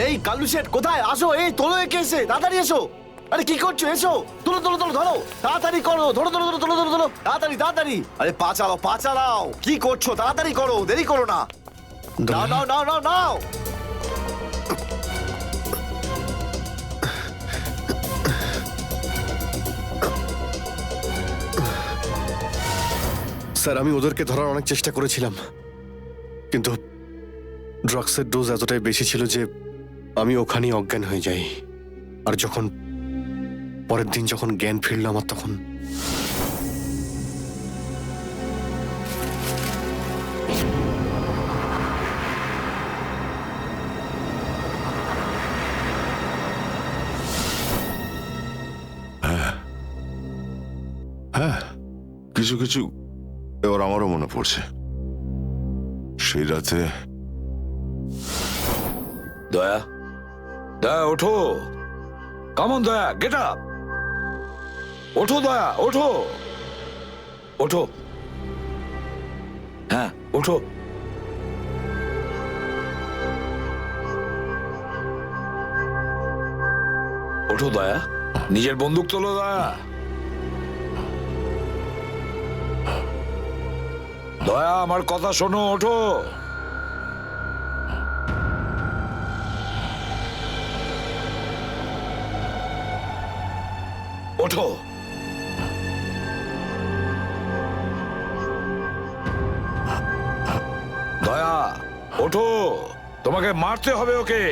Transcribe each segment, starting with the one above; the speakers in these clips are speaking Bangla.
এই কাল্লু শেঠ কোথায়? আসো, এই তোলো একে, এসে তাড়াতাড়ি এসো। আরে কি করছো? এসো, তোলো তোলো তোলো, ধরো তাড়াতাড়ি করো, ধরো ধরো ধরো, তোলো ধরো ধরো, তাড়াতাড়ি তাড়াতাড়ি। আরে পা চালাও, পা চালাও, কি করছো? তাড়াতাড়ি করো, দেরি করো না। নাও নাও নাও নাও নাও। স্যার, আমি ওদেরকে ধরার অনেক চেষ্টা করেছিলাম, কিন্তু ড্রাগসের ডোজ এতটাই বেশি ছিল যে আমি ওখানেই অজ্ঞান হয়ে যাই। আর যখন পরের দিন যখন জ্ঞান ফিরল আমার, তখন হ্যাঁ, কিছু কিছু এবার আমারও মনে পড়ছে। সেই রাতে দয়া, দয়া ওঠো। কামন দয়া, গেট আপ। ওঠো দয়া, ওঠো ওঠো। হ্যাঁ ওঠো। ওঠো দয়া, নিজের বন্দুক তোলো দয়া। দয়া আমার কথা শোনো, ওঠো। ওঠো। দয়া ওঠো, তোমাকে মারতে হবে ওকে।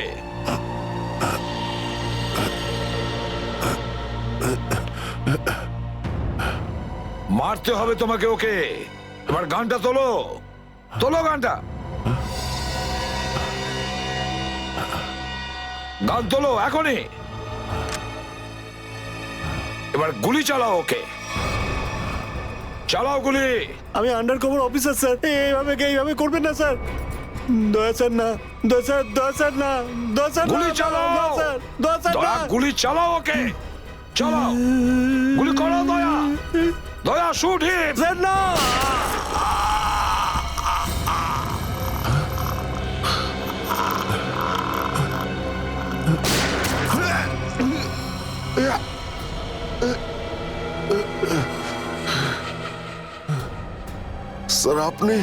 মারতে হবে তোমাকে ওকে। এবার গানটা তোলো, তোলো গানটা। গান তোলো এখনই। এবার গুলি চালাও ওকে, চালাও গুলি। আমি আন্ডার কভার অফিসার স্যার, এইভাবে করবেন না স্যার। দয়া স্যার না, দয়া স্যার, দয়া স্যার না, দয়া স্যার, গুলি চালাও। দয়া স্যার দয়া গুলি চালাও ওকে, চালাও গুলি করো দয়া। দয়া শুট হিট। স্যার না। স্যার আপনি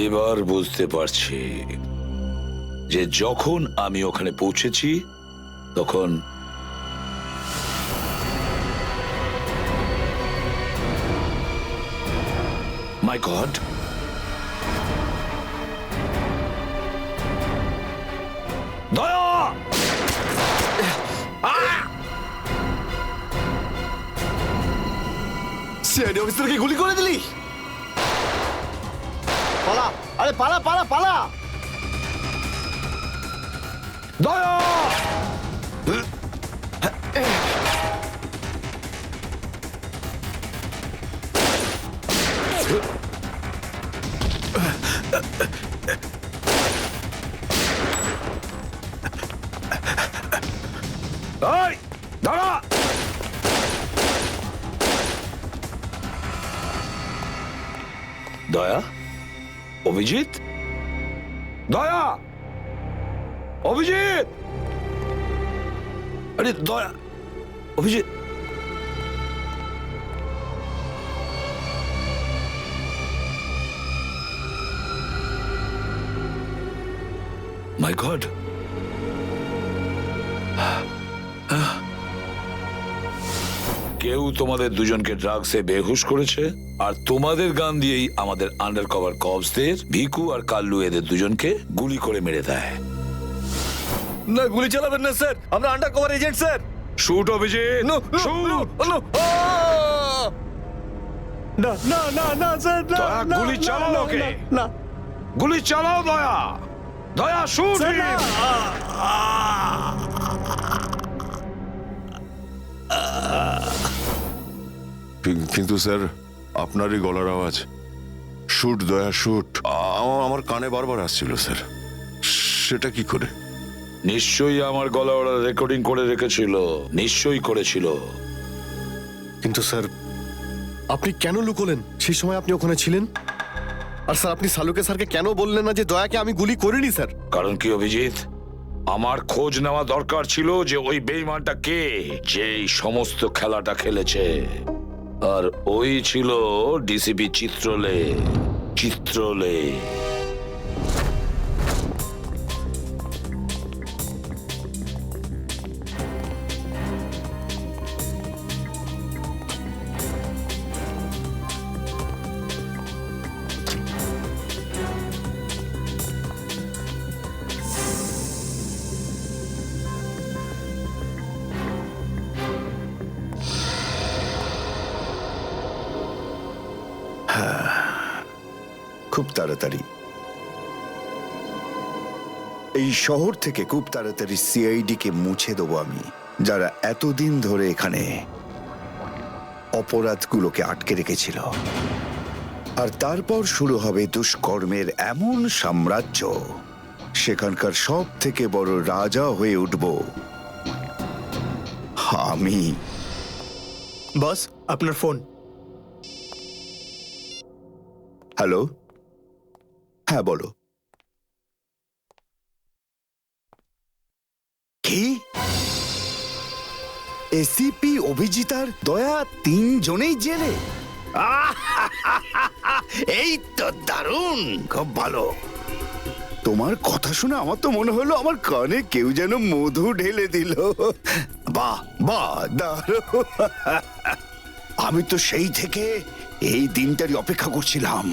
এবার বুঝতে পারছি যে যখন আমি ওখানে পৌঁছেছি তখন মাই গড, দয়া সিআইডি অফিসারকে গুলি করে দিলি? পালা, আরে পালা পালা পালা। দয়া এই দাঁড়া। দয়া, অভিজিৎ, দয়া, অভিজিৎ, আরে দয়া, অভিজিৎ। মাই গড, কেউ তোমাদের দুজনকে ড্রাগসে বেহুশ করেছে, আর তোমাদের গান দিয়েই আমাদের আন্ডার কভার কপসদের ভিকু আর কাল্লু এদের দুজনকে গুলি করে মেরে দেয়। না, গুলি চালাবেন না স্যার, আমরা under cover agent sir. Shoot Abhijit, shoot. না না না না স্যার, না, দয়া, না, গুলি না, চালাও না, ওকে। না, না। গুলি চালাও দয়া, দয়া শুট স্যার, না। হিম। কিন্তু স্যার আপনারই গলার আওয়াজ, শুট দয়া শুট, আমার কানে বারবার আসছিল স্যার। সেটা কি করে? নিশ্চয়ই আমার গলা ওরা রেকর্ডিং করে রেখেছিল, নিশ্চয়ই করেছিল। কিন্তু স্যার আপনি কেন লুকোলেন? সেই সময় আপনি ওখানে ছিলেন। আর স্যার আপনি সালুকে স্যারকে কেন বললেন না যে দয়াকে আমি গুলি করিনি স্যার? কারণ কি অভিজিৎ, আমার খোঁজ নেওয়া দরকার ছিল যে ওই বেঈমানটা কে, যে এই সমস্ত খেলাটা খেলেছে। আর ওই ছিল ডিসিপি চিত্রলে। চিত্রলে খুব তাড়াতাড়ি এই শহর থেকে খুব তাড়াতাড়ি সিআইডি কে মুছে দেবো আমি, যারা এতদিন ধরে এখানে অপরাধগুলোকে আটকে রেখেছিল। আর তারপর শুরু হবে দুষ্কর্মের এমন সাম্রাজ্য, সেখানকার সব থেকে বড় রাজা হয়ে উঠব আমি। বস, আপনার ফোন। হ্যালো, হ্যাঁ বলো। কি? এসিপি অভিজিতার দয়া 3 জনেই জেলে? এই তো দারুণ, খুব ভালো। তোমার কথা শুনে আমার তো মনে হলো আমার কানে কেউ যেন মধু ঢেলে দিল। বাহ বাহ, দারুণ। আমি তো সেই থেকে এই দিনটারই অপেক্ষা করছিলাম।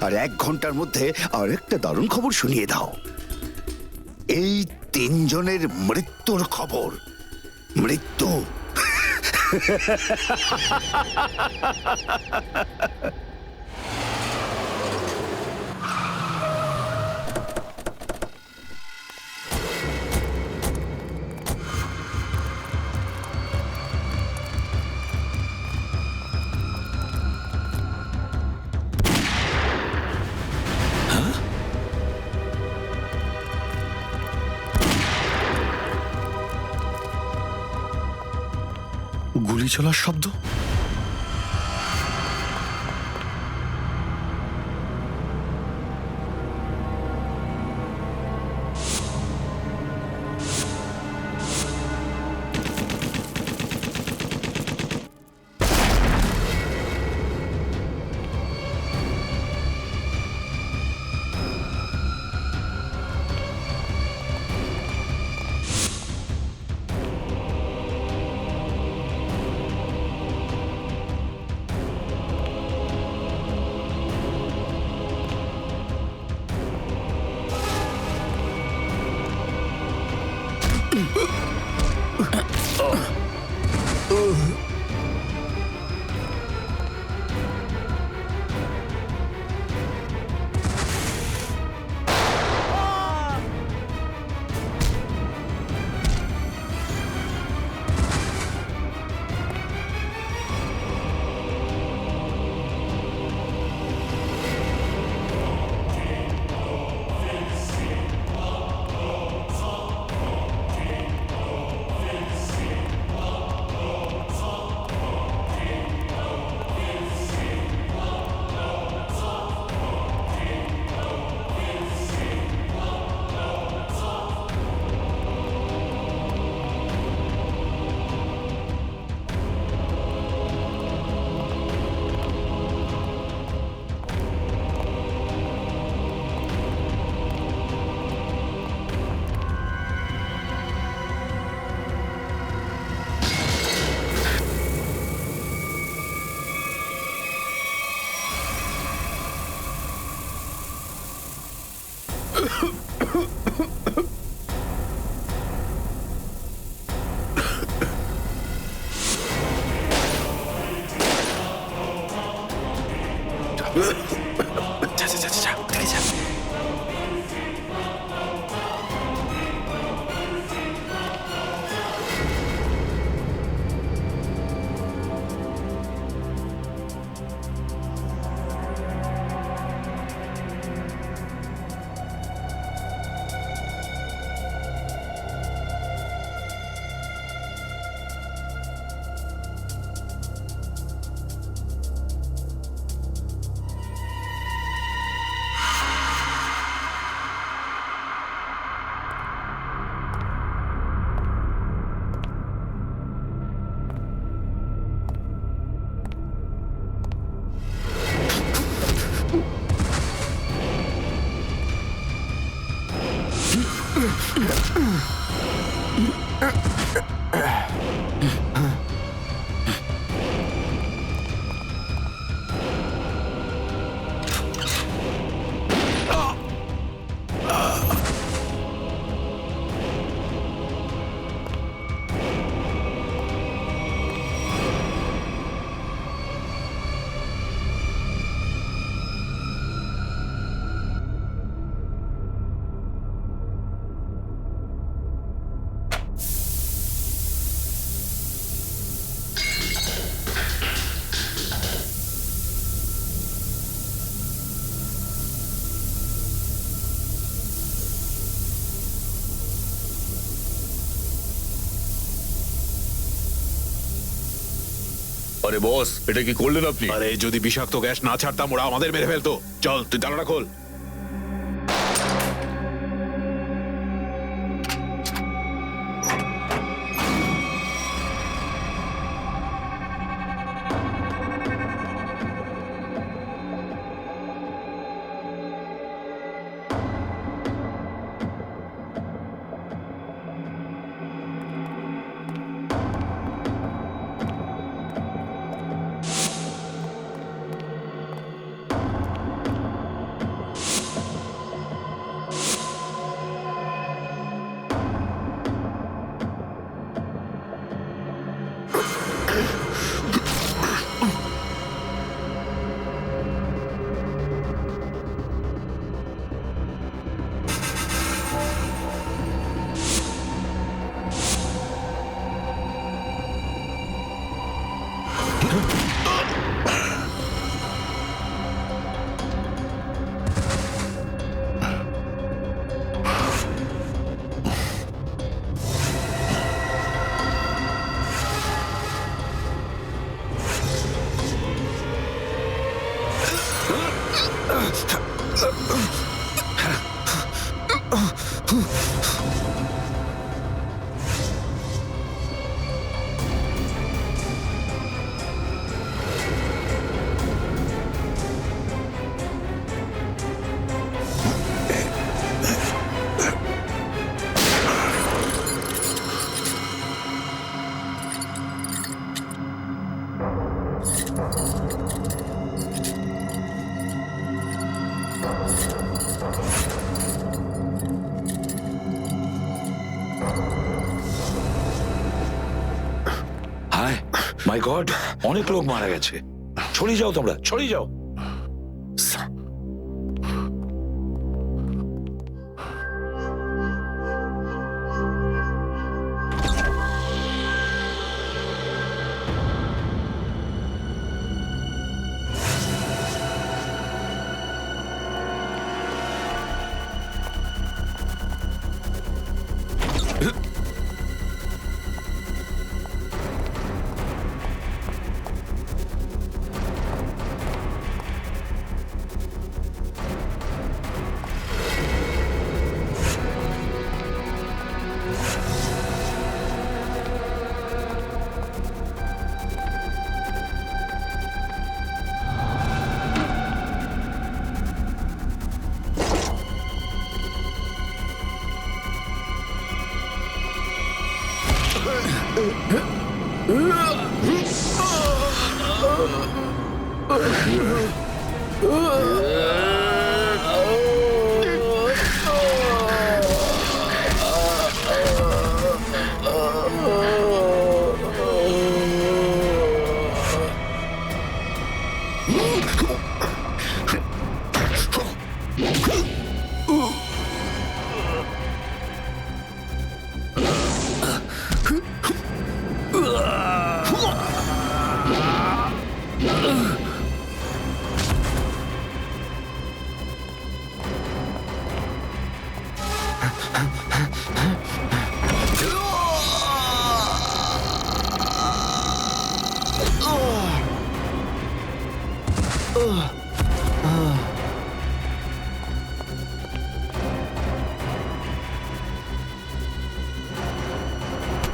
আর 1 ঘন্টার মধ্যে আরেকটা দারুণ খবর শুনিয়ে দাও। এই 3 জনের মৃত্যুর খবর। মৃত্যু। গুলি চলার শব্দ। আরে বস, এটা কি করলেন আপনি? আরে যদি বিষাক্ত গ্যাস না ছাড়তাম ওরা আমাদের মেরে ফেলতো। চল তুই জানালা খোল। হায় মাই গড, অনেক লোক মারা গেছে। ছড়িয়ে যাও তোমরা, ছড়িয়ে যাও।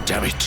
Damn it.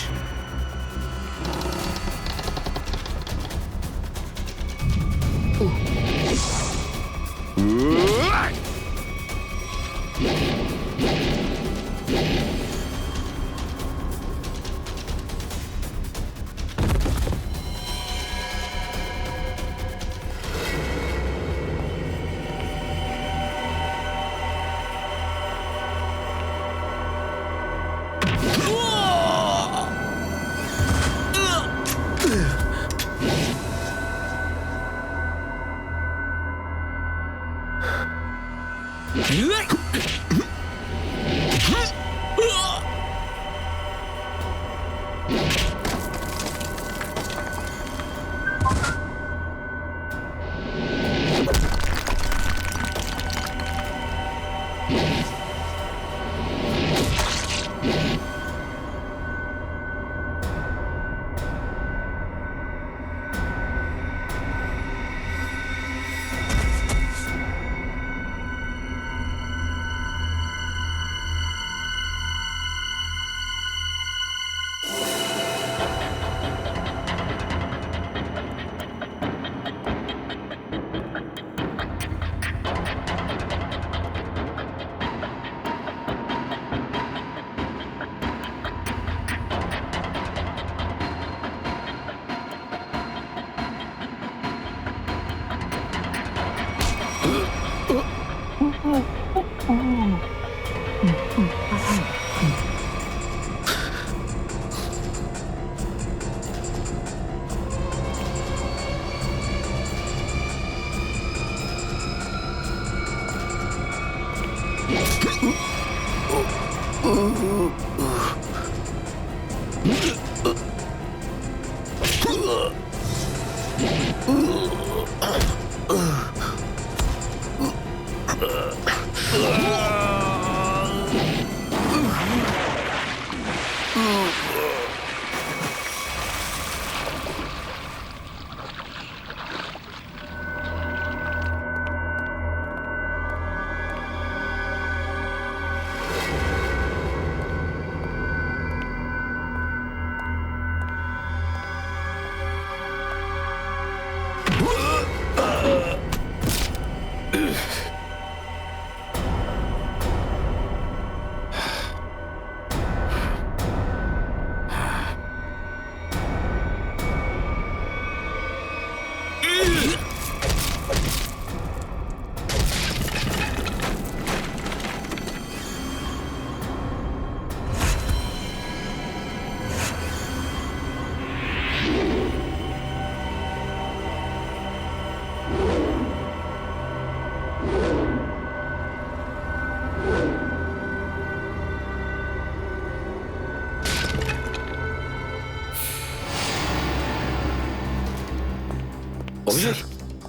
অভিজিৎ,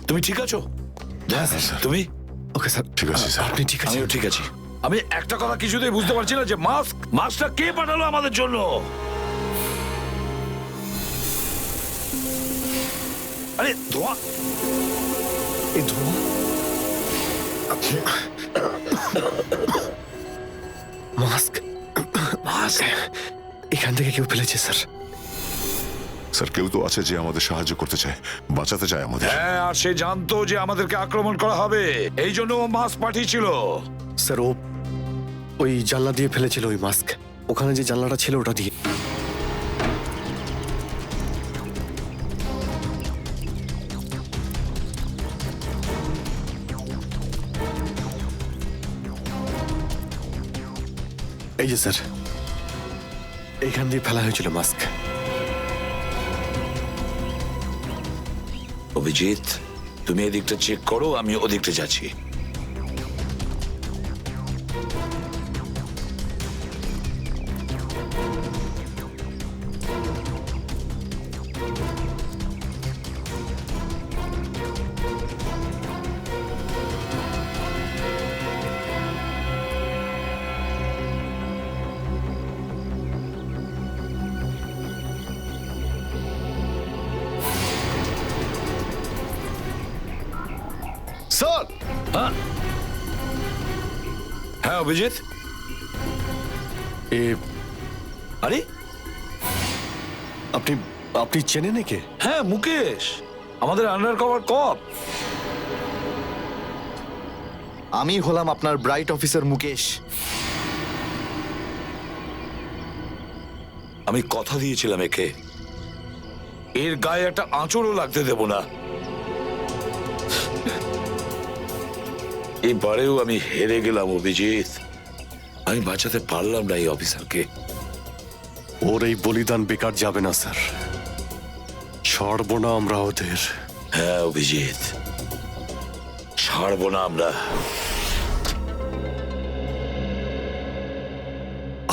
তুমি ঠিক আছো? তুমি? ওকে স্যার, ঠিক আছে, স্যার। আপনি ঠিক আছেন? আমিও ঠিক আছি। আমি একটা কথা কিছুতেই বুঝতে পারছি না যে মাস্কটা কে পাঠালো আমাদের জন্য? আরে ধোঁয়া! এই ধোঁয়া মাস্ক মাস্ক! এখান থেকে কেউ ফেলেছে স্যার। স্যার, কেউ তো আছে যে আমাদের সাহায্য করতে চায়, বাঁচাতে চায় আমাদের। হ্যাঁ, আর সে জানতো যে আমাদেরকে আক্রমণ করা হবে, এই জন্য ও মাস্ক পাঠিয়েছিল। স্যার, ও ওই জানলা দিয়ে ফেলেছিল ওই মাস্ক। ওখানে যে জানলাটা ছিল ওটা দিয়ে। এই যে স্যার, এইখান দিয়ে ফেলা হয়েছিল মাস্ক। অভিজিৎ, তুমি এদিকটা চেক করো, আমি ওদিকটা যাচ্ছি। স্যার, হ্যাঁ অভিজিৎ, এ আরে আপনি আপনি চেনেন একে? হ্যাঁ, মুকেশ, আমাদের আন্ডার কভার কপ। আমি হলাম আপনার ব্রাইট অফিসার মুকেশ। আমি কথা দিয়েছিলাম একে, এর গায়ে একটা আঁচড়ও লাগতে দেব না। এবারেও আমি হেরে গেলাম অভিজিৎ। আমি বাঁচাতে পারলাম না এই অফিসারকে। ওর এই বলিদান বেকার যাবে না স্যার। ছাড়বো না আমরা ওদের। হ্যাঁ অভিজিৎ, ছাড়বো না আমরা।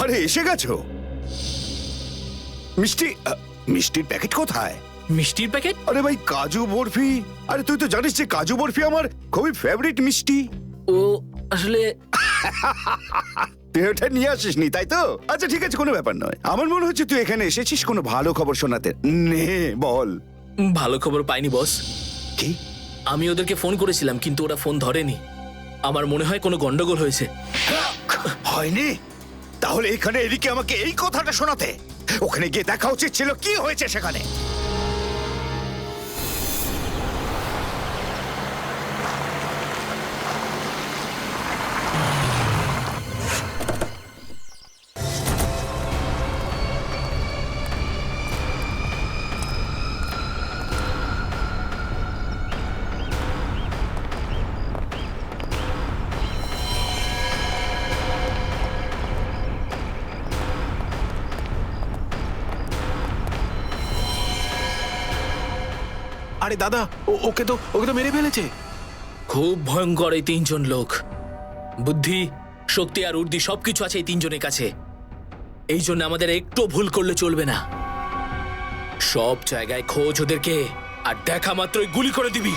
আরে এসে গেছো? মিষ্টির প্যাকেট কোথায়? মিষ্টির প্যাকেট? আরে ভাই, কাজু বরফি। আরে তুই তো জানিস যে কাজু বরফি আমার খুবই ফেভারিট মিষ্টি। ও আসলে তুই ওটা নিয়ে আসিসনি, তাই তো? আচ্ছা ঠিক আছে, কোনো ব্যাপার নয়। আমার মনে হচ্ছে তুই এখানে এসেছিস কোনো ভালো খবর শোনাতে। নে বল। ভালো খবর পাইনি বস। কি? আমি ওদেরকে ফোন করেছিলাম কিন্তু ওরা ফোন ধরেনি। আমার মনে হয় কোনো গন্ডগোল হয়েছে। হয়নি? তাহলে এখানে এদিকে আমাকে এই কথাটা শোনাতে? ওখানে গিয়ে দেখা উচিত ছিল কি হয়েছে সেখানে। আরে দাদা ওকে তো মেরে ফেলেছে। খুব ভয়ঙ্কর এই তিনজন লোক। বুদ্ধি, শক্তি আর উর্দি সবকিছু আছে এই তিনজনের কাছে। এই জন্য আমাদের একটু ভুল করলে চলবে না। সব জায়গায় খোঁজ ওদেরকে, আর দেখা মাত্রই গুলি করে দিবি।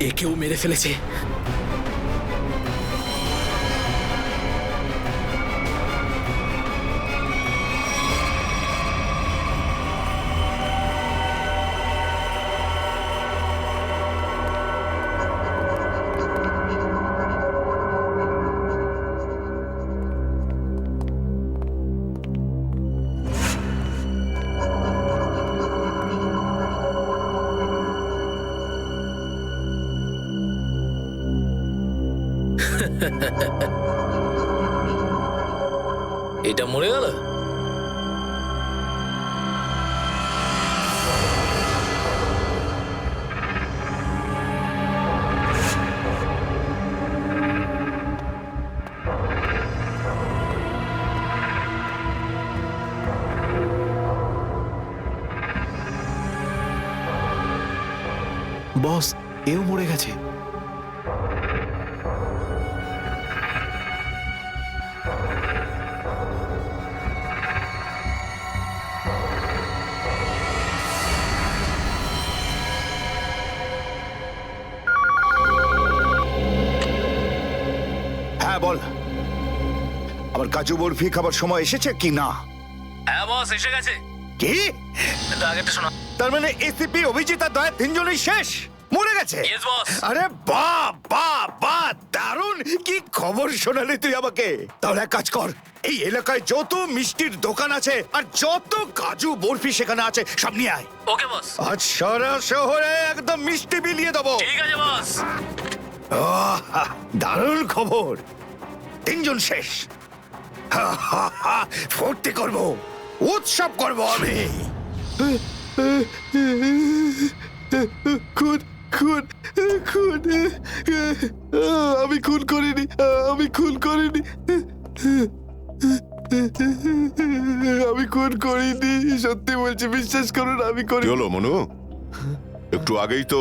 একেও মেরে ফেলেছে। এটা মরে গেল। বস, এও মরে গেছে। হ্যাঁ বল, আবার কাজু বরফি খাবার সময় এসেছে কি না? হ্যাঁ বস, এসে গেছে। কি? আগেরটা শোনা। তার মানে এসিপি, অভিজিৎ আর দয়া তিনজনই শেষ, মরে গেছে? Yes, boss. আরে বাহ বাহ বাহ, দারুণ! কি খবর শোনালি তুই আমাকে। তাহলে এক কাজ কর, এই এলাকায় যত মিষ্টির দোকান আছে আর যত কাজু বরফি সেখানে আছে সব নিয়ে আয়। ওকে বস। আজ সারা শহরে একদম মিষ্টি বিলিয়ে দেবো। ঠিক আছে বস। দারুণ খবর, তিনজন শেষ। ফুর্তি করব, উৎসব করব আমি। খুন খুন খুন আমি খুন করিনি, আমি খুন করিনি, আমি খুন করিনি, সত্যি বলছি, বিশ্বাস করুন আমি কি করিনি। হলো মনু? একটু আগেই তো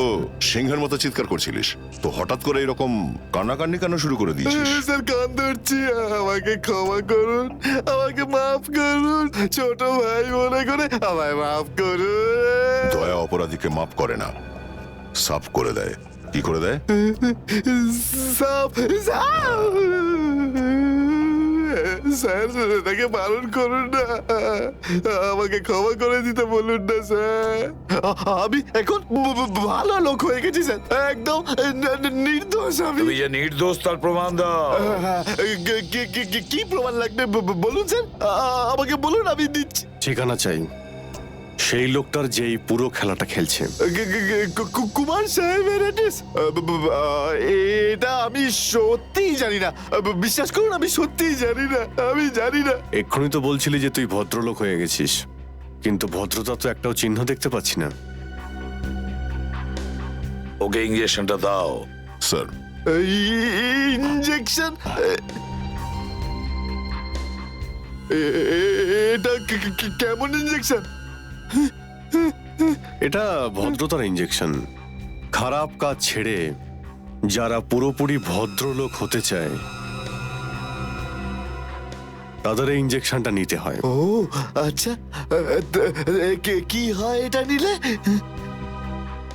সিংহের মতো চিৎকার করছিলিস, তো হঠাৎ করে এরকম কান্নাকান্নি কেন শুরু করে দিয়েছিস? স্যার, কান ধরছি, আমাকে ক্ষমা করুন, আমাকে মাফ করুন, ছোট ভাই মনে করে আমায় মাফ করুন। দয়া অপরাধীকে মাফ করে না, সাফ করে দেয়। কি করে দেয়? সাপ সাপ স্যার, তাকে বারণ করুন না, আমাকে ক্ষমা করে দিতে বলুন না স্যার। আমি এখন ভালো লোক হয়ে গেছি স্যার, একদম নির্দোষ আমি। তুমি যে নির্দোষ তার প্রমাণ দাও। কি প্রমাণ লাগবে বলুন স্যার, আমাকে বলুন, আমি দিচ্ছি। ঠিকানা চাই সেই লোকটার যেই পুরো খেলাটা খেলছে। কুমার সাহেবের অ্যাড্রেস? এটা আমি সত্যিই জানি না, বিশ্বাস করুন, আমি সত্যিই জানি না, আমি জানি না। এক্ষুনি তো বলছিলি যে তুই ভদ্রলোক হয়ে গেছিস, কিন্তু ভদ্রতা তো একটাও চিহ্ন দেখতে পাচ্ছি না। ওকে ইঞ্জেকশনটা দাও। Sir, injection? এটা কেমন ইঞ্জেকশন? এটা ভদ্রতার ইঞ্জেকশন। খারাপ কাজ ছেড়ে যারা পুরোপুরি ভদ্রলোক হতে চায় তাদের এই ইঞ্জেকশনটা নিতে হয়। ও আচ্ছা, কি হয় এটা নিলে?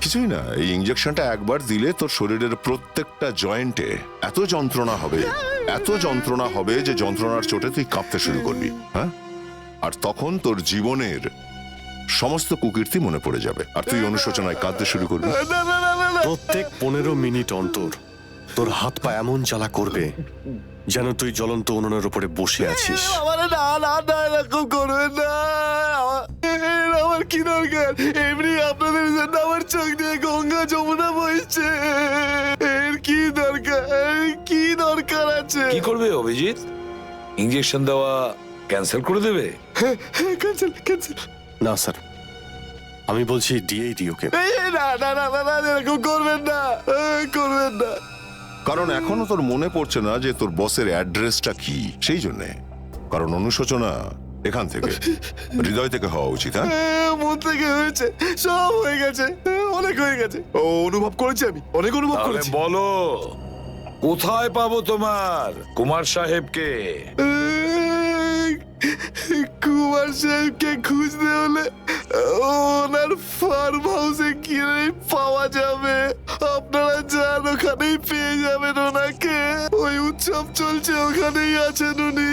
কিছুই না, এই ইঞ্জেকশনটা একবার দিলে তোর শরীরের প্রত্যেকটা জয়েন্টে এত যন্ত্রণা হবে, এত যন্ত্রণা হবে যে যন্ত্রণার চোটে তুই কাঁপতে শুরু করবি। হ্যাঁ, আর তখন তোর জীবনের সমস্ত কুকীর্তি মনে পড়ে যাবে, আর তুই অনুশোচনায় কাঁদতে শুরু করবি। প্রত্যেক 15 মিনিট অন্তর তোর হাত পা এমন জ্বালা করবে যেন তুই জ্বলন্ত উনুনের উপরে বসে আছিস। এরকম করবেন না, আমার কি দরকার? এমনি আপনাদের জন্য আমার চোখ দিয়ে গঙ্গা যমুনা বইছে, এর কি দরকার? কি দরকার আছে? কি করবে অভিজিৎ? ইঞ্জেকশন দেওয়া ক্যান্সেল করে দেবে? Cancel cancel. না স্যার, আমি বলছি দিয়েই দিই ওকে। না না না না না, এরকম করবেন না, করবেন না। কারণ এখনো তোর মনে পড়ছে না যে তোর বসের অ্যাড্রেসটা কি, সেই জন্যে। কারণ অনুশোচনা এখান থেকে, হৃদয় থেকে হওয়া উচিত। হ্যাঁ, মন থেকে হয়েছে, সব হয়ে গেছে, অনেক হয়ে গেছে। ও অনুভব করেছি, আমি অনেক অনুভব তাহলে করেছি। বলো, কোথায় পাবো তোমার কুমার সাহেবকে? কুমার সাহেবকে খুঁজতে হলে ওনার ফার্ম হাউসে গিয়ে পাওয়া যাবে। আপনারা যান, ওখানেই পেয়ে যাবেন ওনাকে। ওই উৎসব চলছে, ওখানেই আছেন উনি।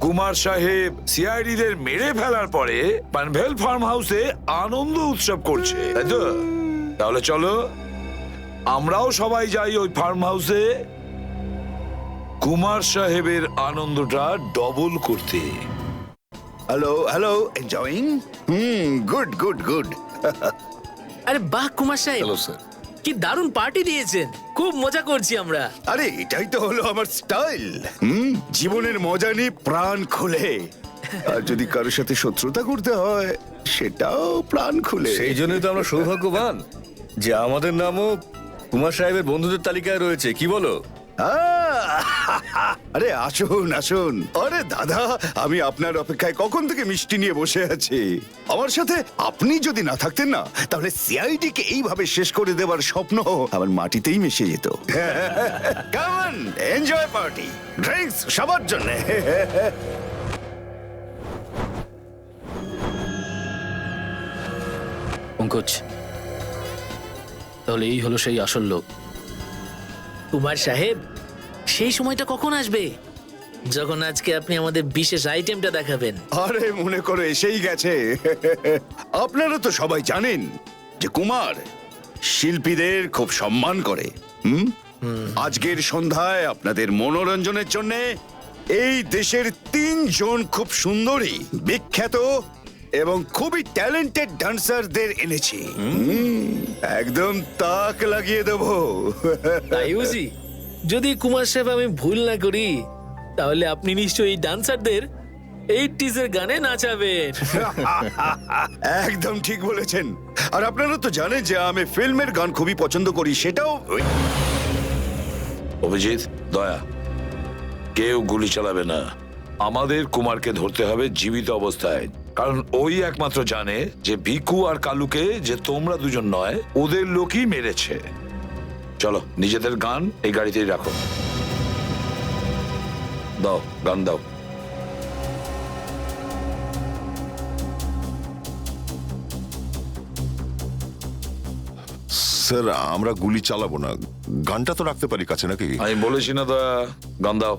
কুমার সাহেব সিআইডি দের মেরে ফেলার পরে পানভেল ফার্ম হাউসে আনন্দ উৎসব করছে, তাই তো? তাহলে চলো আমরাও সবাই যাই ওই ফার্ম হাউসে কুমার সাহেবের আনন্দটা ডবল করতে। Hello hello, enjoying? Good good good. আরে বাহ কুমার সাহেব, হ্যালো স্যার। কি দারুণ পার্টি দিয়েছেন, খুব মজা করছি আমরা। আরে এটাই তো হলো আমার স্টাইল। জীবনের মজা নিয়ে প্রাণ খুলে, আর যদি কারোর সাথে শত্রুতা করতে হয় সেটাও প্রাণ খুলে। সেই জন্যই তো আমরা সৌভাগ্যবান যে আমাদের নামও কুমার সাহেবের বন্ধুদের তালিকায় রয়েছে, কি বলো? আরে আসুন আসুন। আরে দাদা, আমি আপনার অপেক্ষায় কখন থেকে মিষ্টি নিয়ে বসে আছি। আমার সাথে আপনি যদি না থাকতেন না, তাহলে সিআইডি কে এইভাবে শেষ করে দেওয়ার স্বপ্ন আমার মাটিতেই মিশে যেত। Come on, enjoy party, drinks সবার জন্য। পঙ্কজ, তাহলে এই হলো সেই আসল লোক। কুমার সাহেব, সেই সময়টা কখন আসবে যখন আজকে আপনি আমাদের বিশেষ আইটেমটা দেখাবেন? আরে মনে করো এসেই গেছে। আপনারা তো সবাই জানেন যে কুমার শিল্পীদের খুব সম্মান করে। আজকের সন্ধ্যায় আপনাদের মনোরঞ্জনের জন্য এই দেশের 3 জন খুব সুন্দরী, বিখ্যাত এবং খুবই ট্যালেন্টেড ডান্সারদের এনেছি। একদম তাক লাগিয়ে দেবো। তাই বুঝি? যদি কুমার সাহেব আমি ভুল না করি, তাহলে আপনি নিশ্চয়ই ডান্সারদের 80s এর গানে নাচাবেন। একদম ঠিক বলেছেন। আর আপনারা তো জানেন যে আমি ফিল্মের গান খুবই পছন্দ করি, সেটাও অভিজিৎ, দয়া, কেউ গুলি চালাবে না। আমাদের কুমারকে ধরতে হবে জীবিত অবস্থায়, কারণ ওই একমাত্র জানে যে ভিকু আর কালুকে যে তোমরা দুজন নয়, ওদের লোকই মেরেছে। চলো, নিজেদের গান এই গাড়িতেই রাখো। দাও, গান দাও। স্যার, আমরা গুলি চালাবো না, গানটা তো রাখতে পারি কাছে নাকি? আমি বলেছি না দয়া, গান দাও।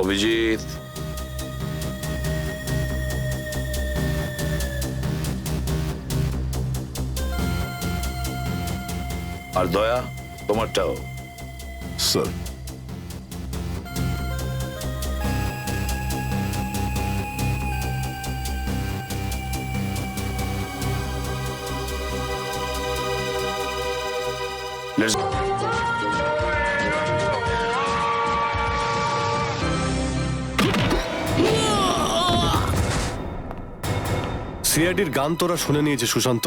অভিজিৎ, আর দয়া তোমারটাও। Sir, Let's go. সিআইডির গান তোরা শুনে নিয়েছে সুশান্ত,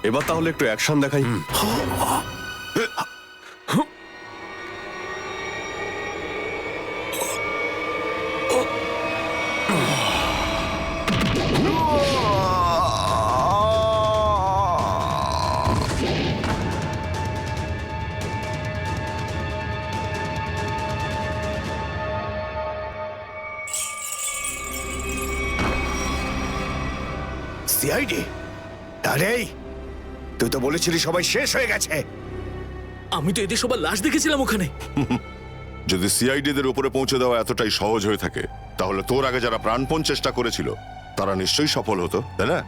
এবার তাহলে একটু অ্যাকশন দেখাই। সিআইডি? আরে তুই তো বলেছিলি সবাই শেষ হয়ে গেছে। আমি তো এদের সবার লাশ দেখেছিলাম ওখানে। যদি সিআইডিদের উপরে পৌঁছে দেওয়া এতটাই সহজ হয়ে থাকে, তাহলে তোর আগে যারা প্রাণপণ চেষ্টা করেছিল তারা নিশ্চয়ই সফল হতো, তাই না?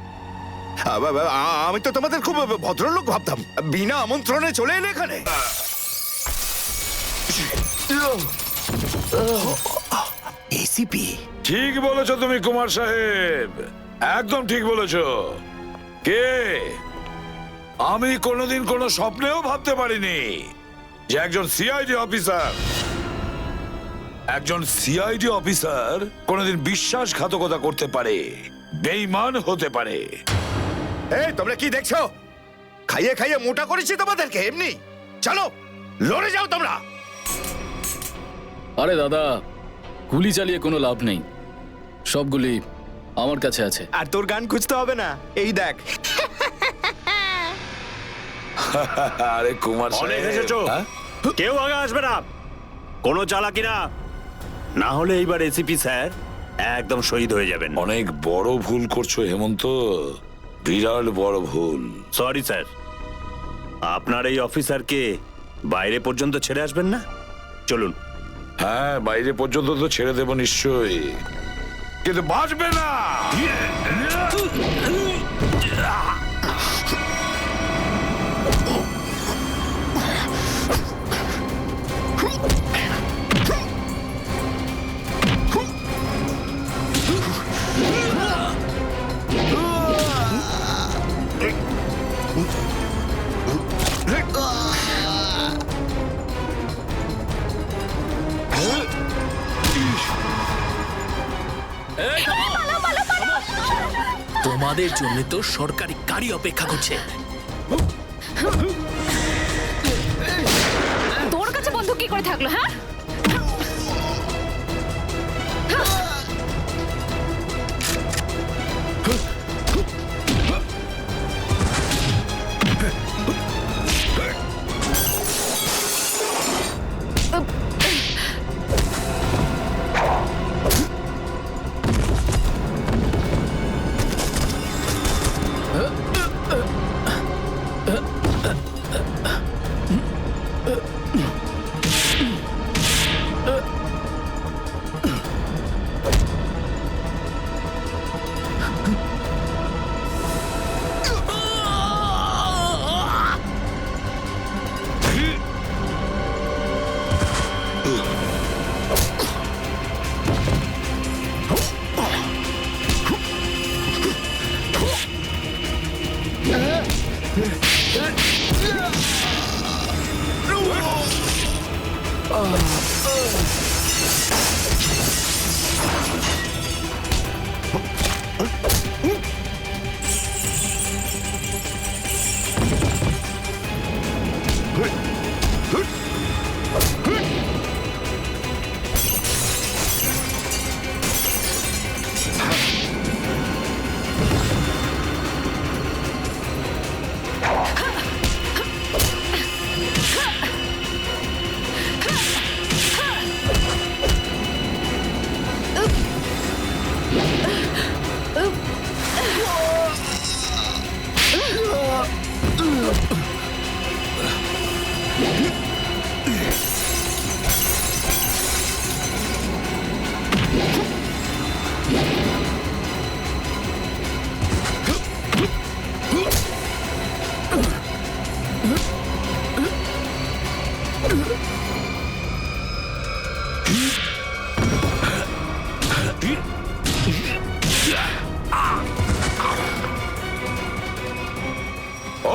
আমি তো তোমাদের খুব ভদ্রলোক ভাবতাম, বিনা আমন্ত্রণে চলে এলে এখানে। এসিপি, ঠিক বলেছো তুমি কুমার সাহেব, একদম ঠিক বলেছো। কে? আমি কোনোদিন কোনো স্বপ্নেও ভাবতে পারিনি যে একজন সিআইডি অফিসার কোনোদিন বিশ্বাসঘাতকতা করতে পারে, বেঈমান হতে পারে। এই তোমরা কি দেখছো? খাইয়ে খাইয়ে মোটা করেছি তোমাদেরকে এমনি। চলো লড়ে যাও তোমরা। আরে দাদা, গুলি চালিয়ে কোনো লাভ নেই, সবগুলি আমার কাছে আছে। আর তোর গান খুঁজতে হবে না, এই দেখ। আরে কুমার অনেক সাহেব, এসেছো। হ্যাঁ? কেউ আগে আসবে না, কোনো চালাকি না, না হলে এইবার এসিপি স্যার একদম শহীদ হয়ে যাবেন। অনেক বড় ভুল করছো হেমন্ত, বিরাট বড় ভুল। সরি স্যার, আপনার এই অফিসারকে বাইরে পর্যন্ত ছেড়ে আসবেন না? চলুন। হ্যাঁ, বাইরে পর্যন্ত তো ছেড়ে দেব নিশ্চয়ই, কিন্তু বাঁচবে না। তোমাদের জন্য তো সরকারি গাড়ি অপেক্ষা করছে। তোর কাছে বন্ধু কি করে থাকলো? হ্যাঁ,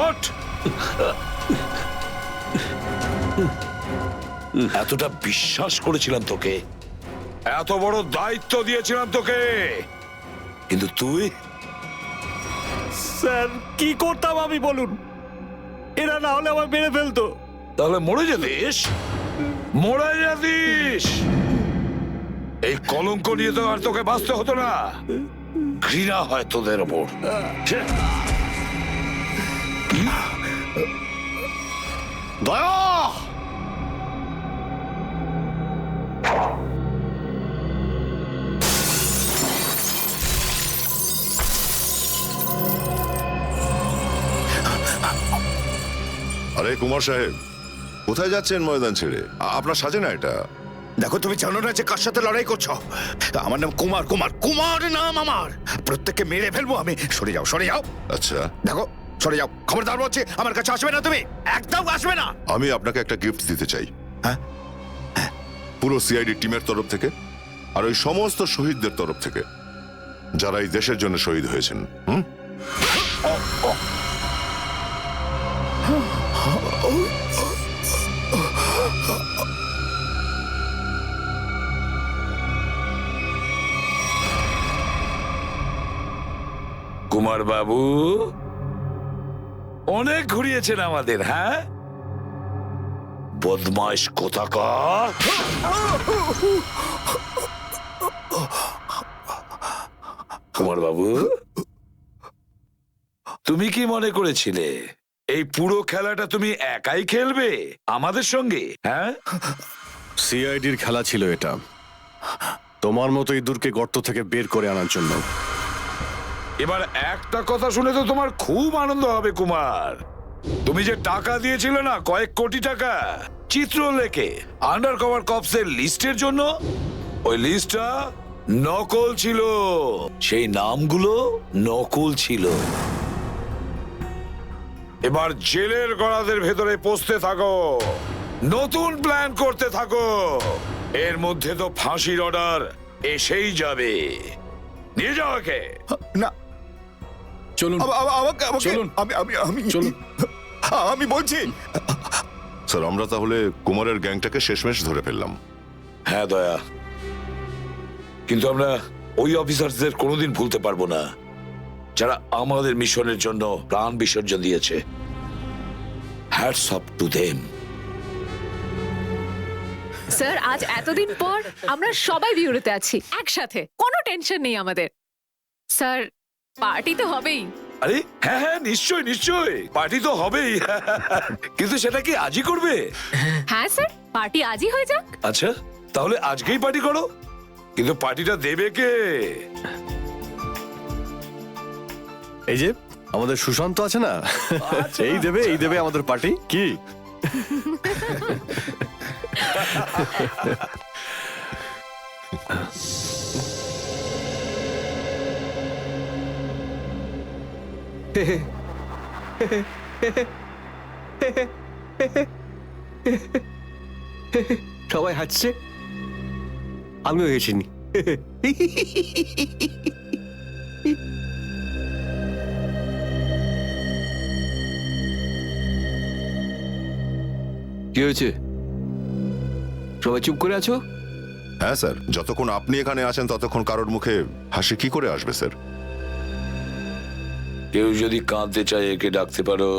ওঠ! এতটা বিশ্বাস করেছিলাম তোকে, এত বড় দায়িত্ব দিয়েছিলাম তোকে, কিন্তু তুই স্যার কি করতাম আমি বলুন? এরা না হলে আমার মেরে ফেলতো। তাহলে মরে যেতিস, মরে যেতিস। এই কলঙ্ক নিয়ে তো আর তোকে বাঁচতে হতো না। ঘৃণা হয় তোদের ওপর। দয়া! আরে কুমার সাহেব, কোথায় যাচ্ছেন ময়দান ছেড়ে? আপনার সাজে না এটা। দেখো তুমি জানো না যে কার সাথে লড়াই করছো? আমার নাম কুমার, কুমার, কুমার নাম আমার। প্রত্যেককে মেরে ফেলবো আমি। সরে যাও, সরে যাও। আচ্ছা, দেখো সরে যাও, খবরদার বলছি আমার কাছে আসবে না তুমি, একদম আসবে না। আমি আপনাকে একটা গিফট দিতে চাই। হ্যাঁ? পুরো সিআইডি টিমের তরফ থেকে আর ওই সমস্ত শহীদদের তরফ থেকে যারা এই দেশের জন্য শহীদ হয়েছেন। কুমার বাবু অনেক ঘুরিয়েছেন আমাদের, হ্যাঁ? বদমাইশ কোথাকার। কুমার বাবু, তুমি কি মনে করেছিলে এই পুরো খেলাটা তুমি একাই খেলবে আমাদের সঙ্গে, হ্যাঁ? সিআইডির খেলা ছিল এটা, তোমার মতো ইঁদুরকে গর্ত থেকে বের করে আনার জন্য। এবার একটা কথা শুনে তো তোমার খুব আনন্দ হবে কুমার। তুমি যে টাকা দিয়েছিলে না, কয়েক কোটি টাকা চিত্রলেখে আন্ডার কভার কপসের লিস্টের জন্য, ওই লিস্টটা নকল ছিল, সেই নামগুলো নকল ছিল। এবার জেলের গড়াদের ভেতরে পৌঁছতে থাকো, নতুন প্ল্যান করতে থাকো। এর মধ্যে তো ফাঁসির অর্ডার এসেই যাবে। নিয়ে যাও একে। না, চলুন চলুন। চলুন। আমি বলছি স্যার, আমরা তাহলে কুমারের গ্যাংটাকে শেষমেশ ধরে ফেললাম। হ্যাঁ দয়া, কিন্তু আমরা ওই অফিসারদের কোনোদিন ভুলতে পারবো না যারা আমাদের মিশনের জন্য প্রাণ বিসর্জন দিয়েছে। Hats off to them. Sir, আজ এতদিন পর আমরা সবাই বিউরোতে আছি একসাথে, কোনো টেনশন নেই আমাদের। স্যার, পার্টি তো হবেই। আরে হ্যাঁ হ্যাঁ, নিশ্চয় নিশ্চয়, পার্টি তো হবেই। কিন্তু সেটা কি আজই করবে? হ্যাঁ স্যার, পার্টি আজই হয়ে যাক। আচ্ছা, তাহলে আজকেই পার্টি করো। কিন্তু পার্টিটা দেবে কে? এই যে আমাদের সুশান্ত আছে না, এই দেবে আমাদের পার্টি। কি সবাই হাসছে, আমিও হেসিনি। কি হয়েছে? সবাই চুপ করে আছো? হ্যাঁ স্যার, যতক্ষণ আপনি এখানে আছেন ততক্ষণ কারোর মুখে হাসি কি করে আসবে স্যার? কেউ যদি কাঁদতে চায় একে ডাকতে পারো।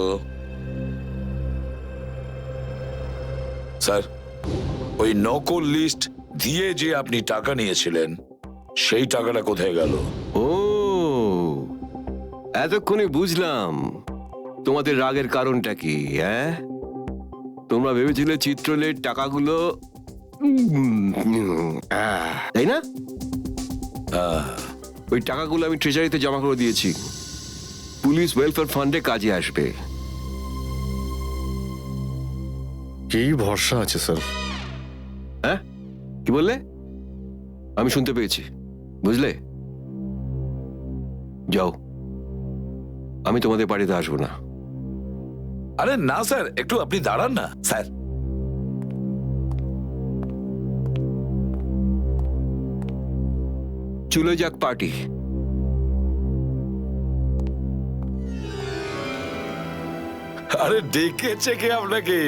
স্যার, ওই নকল লিস্ট দিয়ে যে আপনি টাকা নিয়েছিলেন, সেই টাকাটা কোথায় গেল? ও, এতক্ষণে বুঝলাম তোমাদের রাগের কারণটা কি। হ্যাঁ, তোমরা ভেবেছিলে চিত্রলের টাকাগুলো তাই না? ওই টাকাগুলো আমি ট্রেজারিতে জমা করে দিয়েছি, পুলিশ ওয়েলফেয়ার ফান্ডে কাজে আসবে। কি ভরসা আছে স্যার? হ্যাঁ, কি বললে? আমি শুনতে পেয়েছি, বুঝলে? যাও, আমি তোমাদের বাড়িতে আসবো না। আরে না স্যার, একটু আপনি দাঁড়ান না স্যার। চলে যাক পার্টি। আরে ডেকেছে কে আপনাকে?